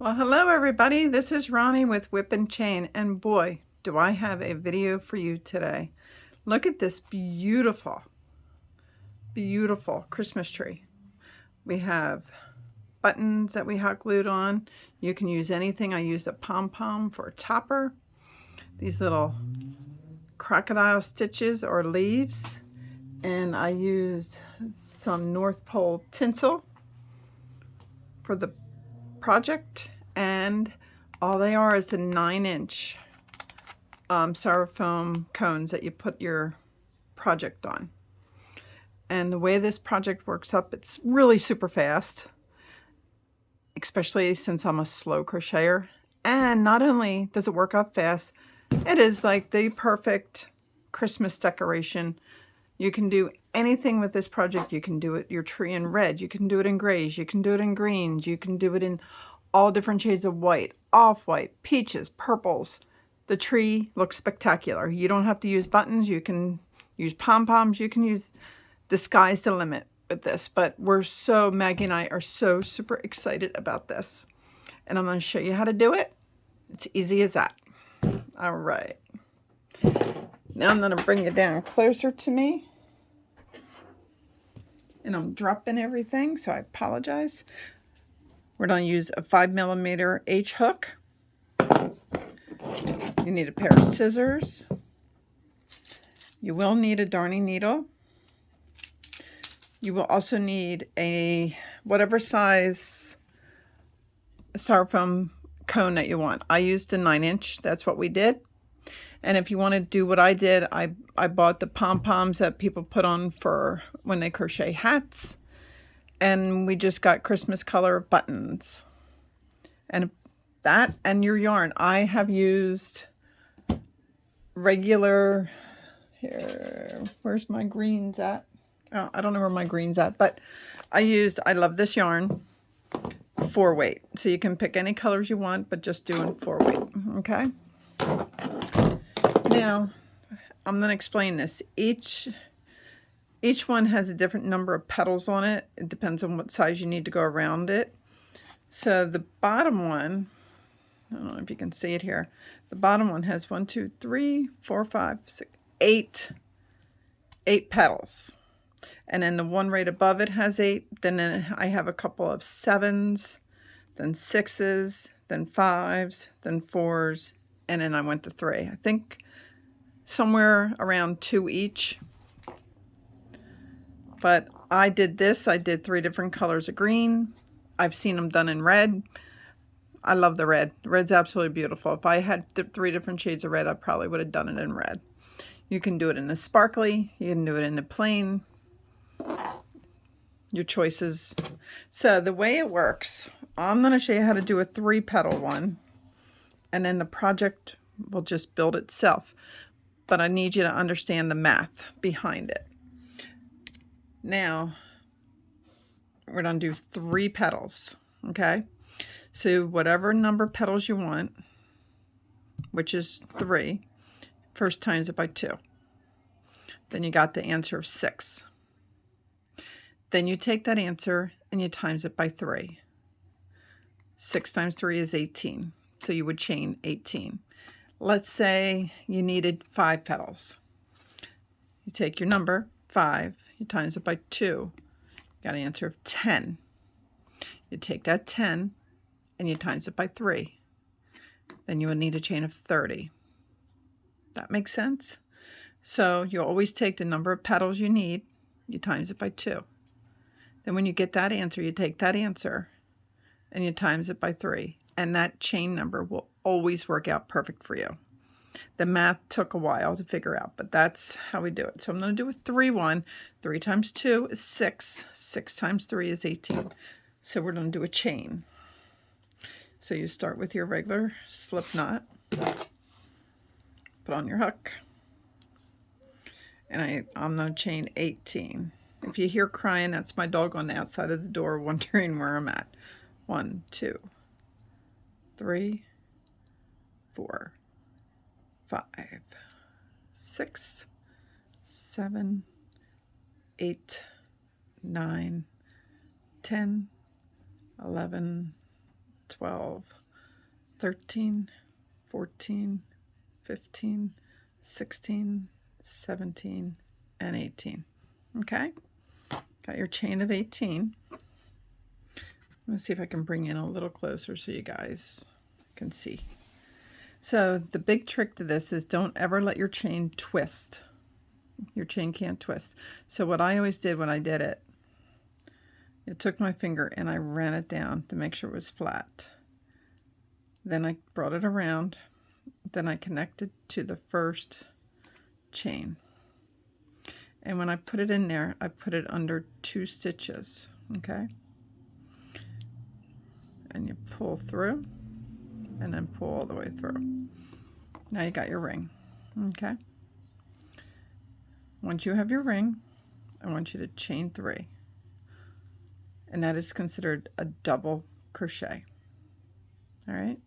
Well, hello everybody. This is Ronnie with Whip and Chain, and boy, do I have a video for you today. Look at this beautiful, beautiful Christmas tree. We have buttons that we hot glued on. You can use anything. I used a pom-pom for a topper. These little crocodile stitches or leaves, and I used some North Pole tinsel for the project, and all they are is the 9-inch styrofoam cones that you put your project on. And the way this project works up, it's really super fast, especially since I'm a slow crocheter. And not only does it work up fast, it is like the perfect Christmas decoration. You can do anything with this project. You can do it your tree in red, you can do it in grays, you can do it in greens, you can do it in all different shades of white, off-white, peaches, purples. The tree looks spectacular. You don't have to use buttons. You can use pom-poms. You can use, the sky's the limit with this. But Maggie and I are so super excited about this. And I'm going to show you how to do it. It's easy as that. All right. Now I'm going to bring you down closer to me. And I'm dropping everything, so I apologize. We're going to use a 5mm H hook. You need a pair of scissors. You will need a darning needle. You will also need a whatever size styrofoam cone that you want. I used a 9-inch. That's what we did. And if you want to do what I did, I bought the pom-poms that people put on for when they crochet hats. And we just got Christmas color buttons. And that and your yarn. I have used regular, here, where's my greens at? Oh, I don't know where my green's at, but I love this yarn, 4-weight. So you can pick any colors you want, but just doing 4-weight, okay? Now, I'm going to explain this. Each one has a different number of petals on it. It depends on what size you need to go around it. So the bottom one, I don't know if you can see it here. The bottom one has 1, 2, 3, 4, 5, 6, 8 petals. And then the one right above it has 8. Then I have a couple of 7s, then 6s, then 5s, then 4s, and then I went to 3. I think somewhere around 2 each. But I did this. I did 3 different colors of green. I've seen them done in red. I love the red. The red's absolutely beautiful. If I had 3 different shades of red, I probably would have done it in red. You can do it in the sparkly. You can do it in the plain. Your choices. So the way it works, I'm going to show you how to do a 3-petal one. And then the project will just build itself. But I need you to understand the math behind it. Now, we're going to do 3 petals. Okay? So whatever number of petals you want, which is 3, first times it by 2. Then you got the answer of 6. Then you take that answer and you times it by 3. 6 times 3 is 18. So you would chain 18. Let's say you needed 5 petals. You take your number, 5, you times it by 2. You got an answer of 10. You take that 10 and you times it by 3. Then you would need a chain of 30. That makes sense? So you always take the number of petals you need, you times it by 2. Then when you get that answer, you take that answer and you times it by 3. And that chain number will always work out perfect for you. The math took a while to figure out, but that's how we do it. So I'm going to do a 3 one. 3 times 2 is 6. 6 times 3 is 18. So we're going to do a chain. So you start with your regular slip knot. Put on your hook. And I'm going to chain 18. If you hear crying, that's my dog on the outside of the door wondering where I'm at. 1, 2, 3, 4, 5, 6, 7, 8, 9, 10, 11, 12, 13, 14, 15, 16, 17, and 18. Okay, got your chain of 18. Let's see if I can bring in a little closer so you guys can see. So the big trick to this is don't ever let your chain twist. Your chain can't twist. So what I always did when I did it, I took my finger and I ran it down to make sure it was flat. Then I brought it around. Then I connected to the first chain. And when I put it in there, I put it under 2 stitches, okay? And you pull through and then pull all the way through. Now you got your ring, okay? Once you have your ring, I want you to chain 3. And that is considered a double crochet. All right?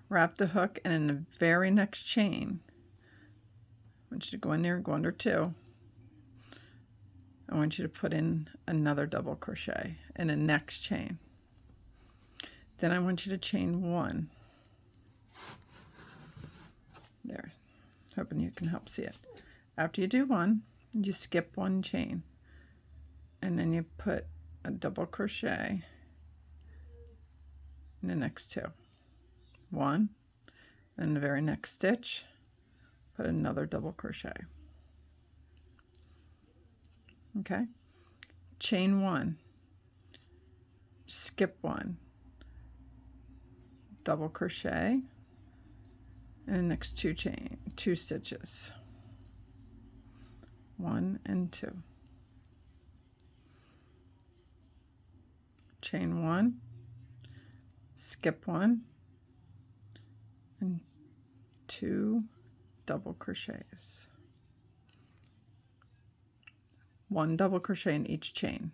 Wrap the hook, and in the very next chain, I want you to go in there and go under 2. I want you to put in another double crochet in the next chain. Then I want you to chain 1. There. Hoping you can help see it. After you do 1, you skip 1 chain, and then you put a double crochet in the next 2. 1, and the very next stitch, put another double crochet. Okay, chain 1, skip 1, double crochet, and the next 2 stitches. 1 and 2. Chain 1, skip 1, and 2 double crochets. 1 double crochet in each chain.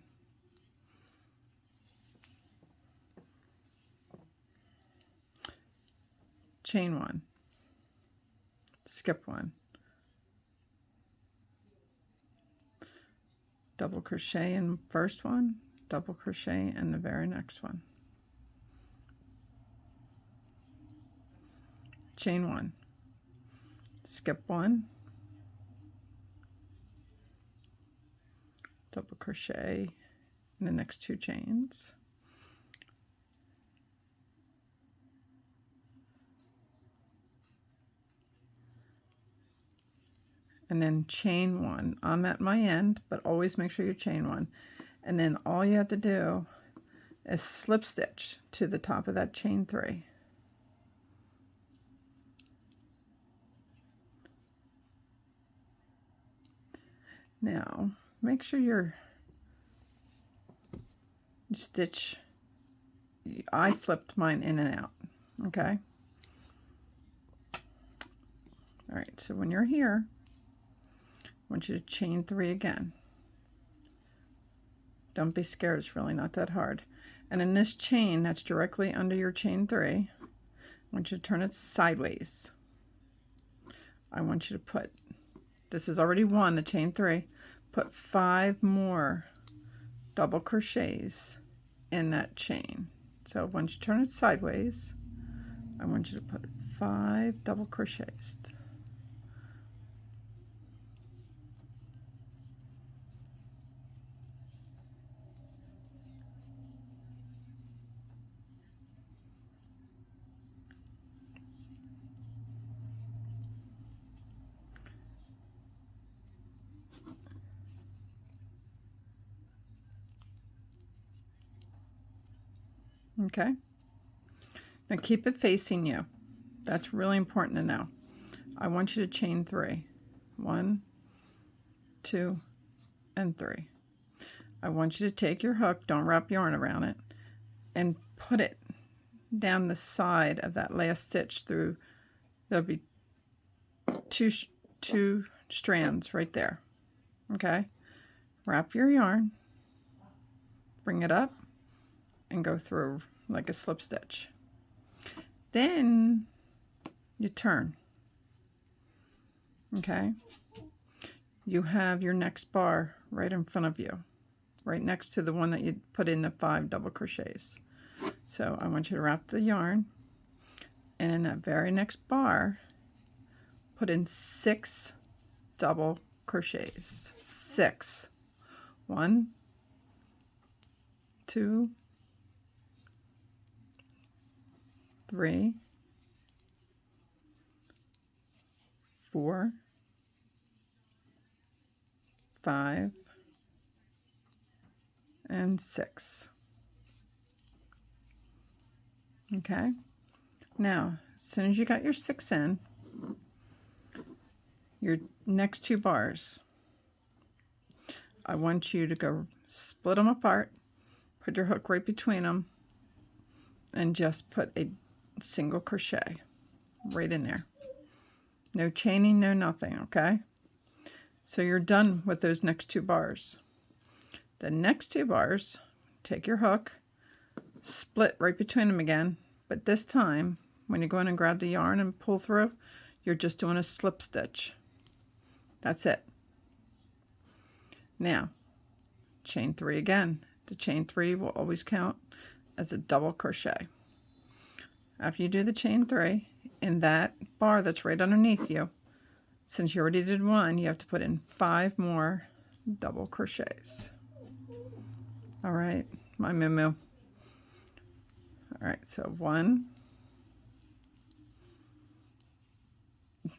Chain 1, skip 1, double crochet in first one, double crochet in the very next one. Chain 1, skip 1, double crochet in the next 2 chains, and then chain 1. I'm at my end, but always make sure you chain 1. And then all you have to do is slip stitch to the top of that chain 3. Now, make sure you stitch, I flipped mine in and out, okay? All right, so when you're here, I want you to chain 3 again. Don't be scared, it's really not that hard. And in this chain that's directly under your chain 3, I want you to turn it sideways. I want you to put, this is already 1, the chain 3, put 5 more double crochets in that chain. So once you turn it sideways, I want you to put 5 double crochets. Okay, now keep it facing you. That's really important to know. I want you to chain 3. 1, 2, and 3. I want you to take your hook, don't wrap yarn around it, and put it down the side of that last stitch through. There'll be two strands right there. Okay, wrap your yarn, bring it up, and go through like a slip stitch. Then you turn. Okay, you have your next bar right in front of you, right next to the one that you put in the 5 double crochets. So I want you to wrap the yarn, and in that very next bar, put in 6 double crochets. 6. 1, 2, 3, 4, 5, and 6. Okay, now as soon as you got your 6 in, your next 2 bars, I want you to go split them apart, put your hook right between them, and just put a single crochet right in there. No chaining, no nothing, okay? So you're done with those next 2 bars. The next 2 bars, take your hook, split right between them again, but this time when you go in and grab the yarn and pull through, you're just doing a slip stitch. That's it. Now chain 3 again. The chain 3 will always count as a double crochet. After you do the chain 3, in that bar that's right underneath you, since you already did 1, you have to put in 5 more double crochets. All right, my moo-moo. All right, so 1,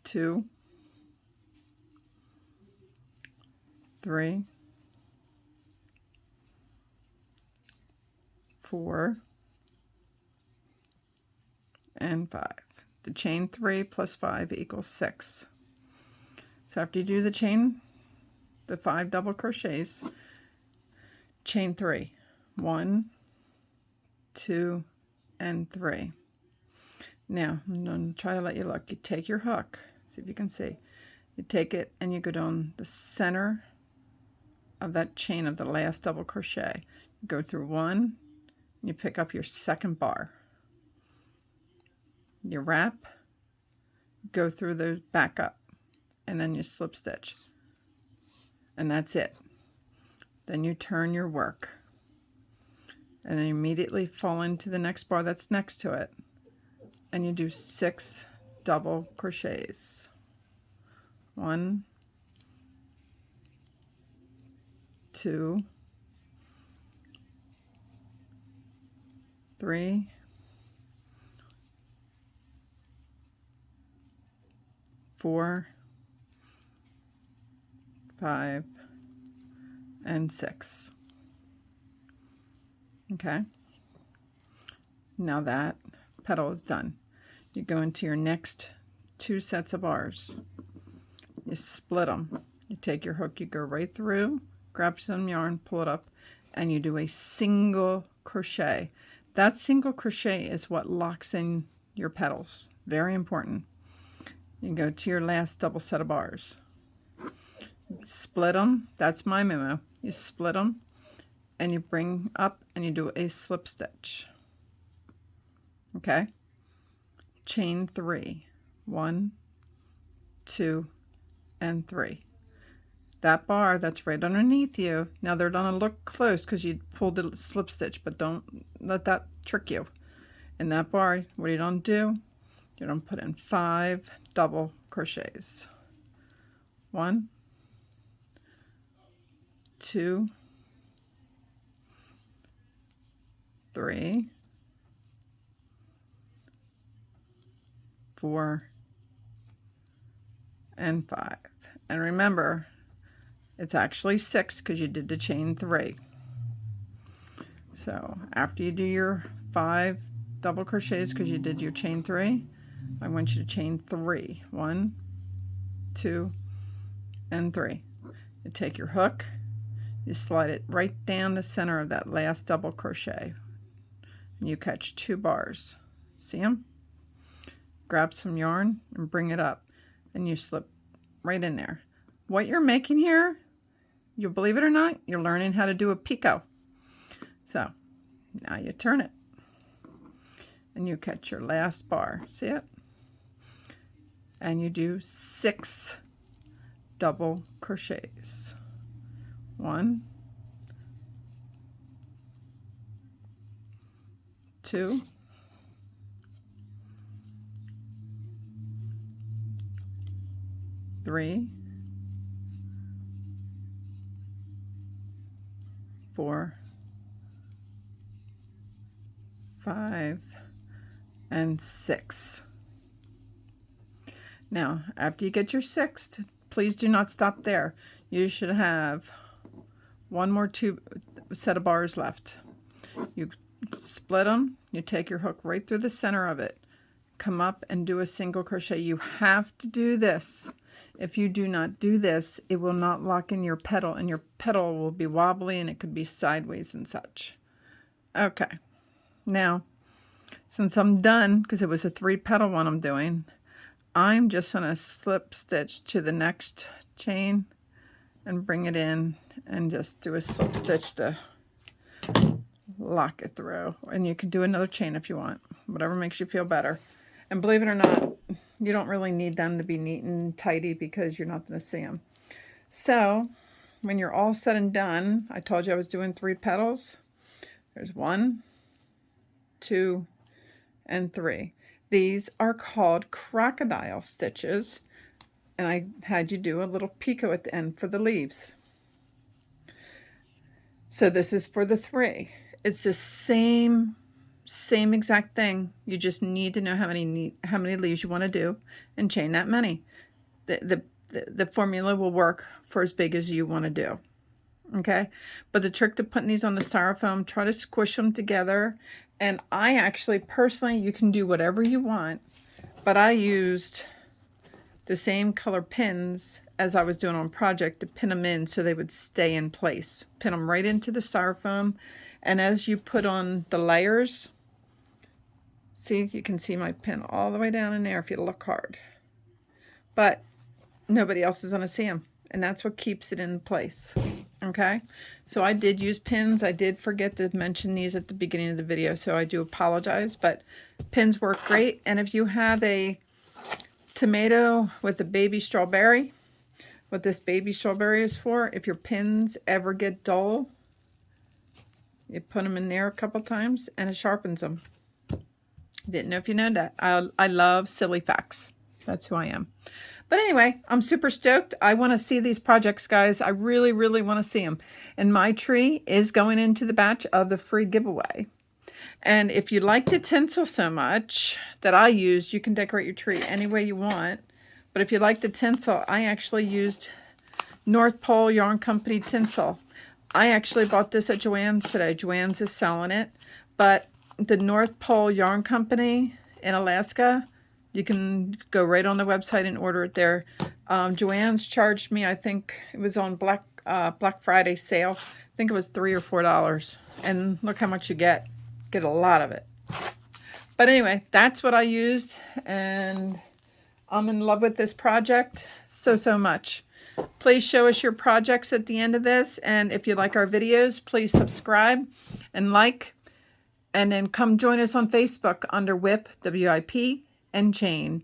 2, 3, 4, and 5. The chain 3 plus 5 equals 6. So after you do the 5 double crochets, chain 3. 1, 2, and 3. Now I'm going to try to let you look. You take your hook, see if you can see. You take it and you go down the center of that chain of the last double crochet. You go through 1, and you pick up your second bar. You wrap, go through those back up, and then you slip stitch. And that's it. Then you turn your work. And then immediately fall into the next bar that's next to it. And you do 6 double crochets. 1, 2, 3, 4, 5, and 6. Okay, now that petal is done. You go into your next 2 sets of bars. You split them. You take your hook, you go right through, grab some yarn, pull it up, and you do a single crochet. That single crochet is what locks in your petals. Very important. You go to your last double set of bars. Split them. That's my memo. You split them and you bring up and you do a slip stitch. Okay? Chain 3. 1, 2, and 3. That bar that's right underneath you, now they're gonna look close because you pulled the slip stitch, but don't let that trick you. In that bar, what you don't do, you don't put in 5 double crochets. 1, 2, 3, 4, and 5. And remember, it's actually 6 because you did the chain 3. So after you do your 5 double crochets because you did your chain 3, I want you to chain 3. 1, 2, and 3. You take your hook, you slide it right down the center of that last double crochet, and you catch 2 bars. See them? Grab some yarn and bring it up, and you slip right in there. What you're making here, you'll believe it or not, you're learning how to do a picot. So now you turn it and you catch your last bar. See it? And you do 6 double crochets. 1, 2, 3, 4, 5, and 6. Now, after you get your 6th, please do not stop there. You should have one more set of bars left. You split them, you take your hook right through the center of it, come up and do a single crochet. You have to do this. If you do not do this, it will not lock in your petal, and your petal will be wobbly and it could be sideways and such. Okay, now since I'm done, because it was a 3 petal one I'm doing, I'm just going to slip stitch to the next chain and bring it in and just do a slip stitch to lock it through. And you can do another chain if you want, whatever makes you feel better. And believe it or not, you don't really need them to be neat and tidy because you're not going to see them. So when you're all said and done, I told you I was doing 3 petals. There's 1, 2, and 3. These are called crocodile stitches, and I had you do a little picot at the end for the leaves. So this is for the 3. It's the same exact thing. You just need to know how many leaves you want to do and chain that many. The formula will work for as big as you want to do. Okay, but the trick to putting these on the styrofoam, try to squish them together. And I actually, personally, you can do whatever you want, but I used the same color pins as I was doing on project to pin them in so they would stay in place. Pin them right into the styrofoam, and as you put on the layers, see, you can see my pin all the way down in there if you look hard. But nobody else is going to see them, and that's what keeps it in place. Okay, so I did use pins. I did forget to mention these at the beginning of the video, so I do apologize, but pins work great. And if you have a tomato with a baby strawberry, what this baby strawberry is for, if your pins ever get dull, you put them in there a couple times and it sharpens them. Didn't know if you know that. I love silly facts. That's who I am. But anyway, I'm super stoked. I want to see these projects, guys. I really, really want to see them. And my tree is going into the batch of the free giveaway. And if you like the tinsel so much that I used, you can decorate your tree any way you want. But if you like the tinsel, I actually used North Pole Yarn Company tinsel. I actually bought this at Joann's today. Joann's is selling it. But the North Pole Yarn Company in Alaska, you can go right on the website and order it there. Joann's charged me, I think it was on Black Friday sale. I think it was $3 or $4. And look how much you get. Get a lot of it. But anyway, that's what I used. And I'm in love with this project so much. Please show us your projects at the end of this. And if you like our videos, please subscribe and like. And then come join us on Facebook under WIP, W-I-P, and Chain.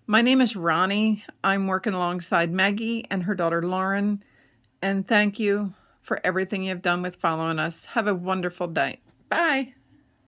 My name is Ronnie. I'm working alongside Maggie and her daughter Lauren. And thank you for everything you've done with following us. Have a wonderful day. Bye.